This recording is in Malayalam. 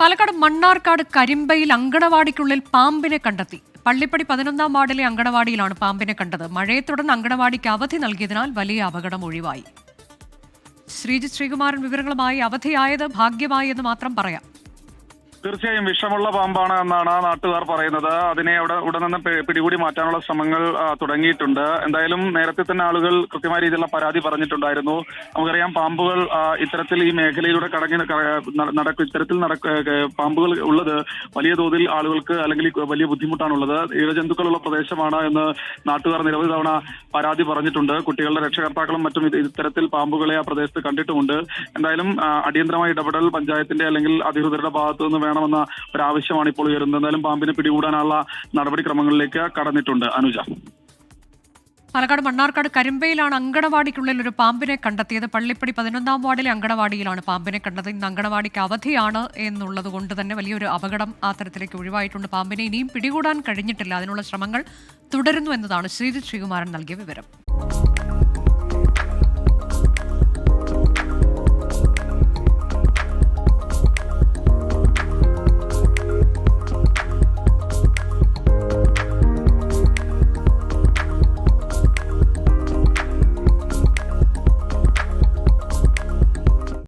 പാലക്കാട് മണ്ണാർക്കാട് കരിമ്പയിൽ അങ്കണവാടിക്കുള്ളിൽ പാമ്പിനെ കണ്ടെത്തി. പള്ളിപ്പടി 11-ാം വാർഡിലെ അങ്കണവാടിയിലാണ് പാമ്പിനെ കണ്ടത്. മഴയെ തുടർന്ന് അങ്കണവാടിക്ക് അവധി നൽകിയതിനാൽ വലിയ അപകടം ഒഴിവായി. ശ്രീജിത്ത് ശ്രീകുമാരൻ വിവരങ്ങളുമായി. അവധിയായത് ഭാഗ്യമായി എന്ന് മാത്രം പറയാം. തീർച്ചയായും വിഷമുള്ള പാമ്പാണ് എന്നാണ് നാട്ടുകാർ പറയുന്നത്. അതിനെ ഉടൻ നിന്ന് പിടികൂടി മാറ്റാനുള്ള ശ്രമങ്ങൾ തുടങ്ങിയിട്ടുണ്ട്. എന്തായാലും നേരത്തെ തന്നെ ആളുകൾ കൃത്യമായ രീതിയിലുള്ള പരാതി പറഞ്ഞിട്ടുണ്ടായിരുന്നു. നമുക്കറിയാം, പാമ്പുകൾ ഇത്തരത്തിൽ ഈ മേഖലയിലൂടെ പാമ്പുകൾ ഉള്ളത് വലിയ തോതിൽ ആളുകൾക്ക് അല്ലെങ്കിൽ വലിയ ബുദ്ധിമുട്ടാണുള്ളത്. ഇഴജന്തുക്കളുള്ള പ്രദേശമാണ് എന്ന് നാട്ടുകാർ നിരവധി തവണ പരാതി പറഞ്ഞിട്ടുണ്ട്. കുട്ടികളുടെ രക്ഷകർത്താക്കളും മറ്റും ഇത്തരത്തിൽ പാമ്പുകളെ ആ പ്രദേശത്ത് കണ്ടിട്ടുമുണ്ട്. എന്തായാലും അടിയന്തരമായ ഇടപെടൽ പഞ്ചായത്തിന്റെ അല്ലെങ്കിൽ അധികൃതരുടെ ഭാഗത്തു നിന്ന് വേണമെന്ന ഒരാവശ്യമാണ് ഇപ്പോൾ ഉയരുന്നത്. എന്തായാലും പാമ്പിനെ പിടികൂടാനുള്ള നടപടിക്രമങ്ങളിലേക്ക് കടന്നിട്ടുണ്ട്. അനുജ, പാലക്കാട് മണ്ണാർക്കാട് കരിമ്പയിലാണ് അങ്കണവാടിക്കുള്ളിൽ ഒരു പാമ്പിനെ കണ്ടെത്തിയത്. പള്ളിപ്പടി 11-ാം വാർഡിലെ അങ്കണവാടിയിലാണ് പാമ്പിനെ കണ്ടത്. ഇന്ന് അങ്കണവാടിക്ക് അവധിയാണ് എന്നുള്ളത് കൊണ്ട് തന്നെ വലിയൊരു അപകടം ആ തരത്തിലേക്ക് ഒഴിവായിട്ടുണ്ട്. പാമ്പിനെ ഇനിയും പിടികൂടാൻ കഴിഞ്ഞിട്ടില്ല. അതിനുള്ള ശ്രമങ്ങൾ തുടരുന്നു എന്നതാണ് ശ്രീജിത്ത് ശ്രീകുമാരൻ നൽകിയ വിവരം.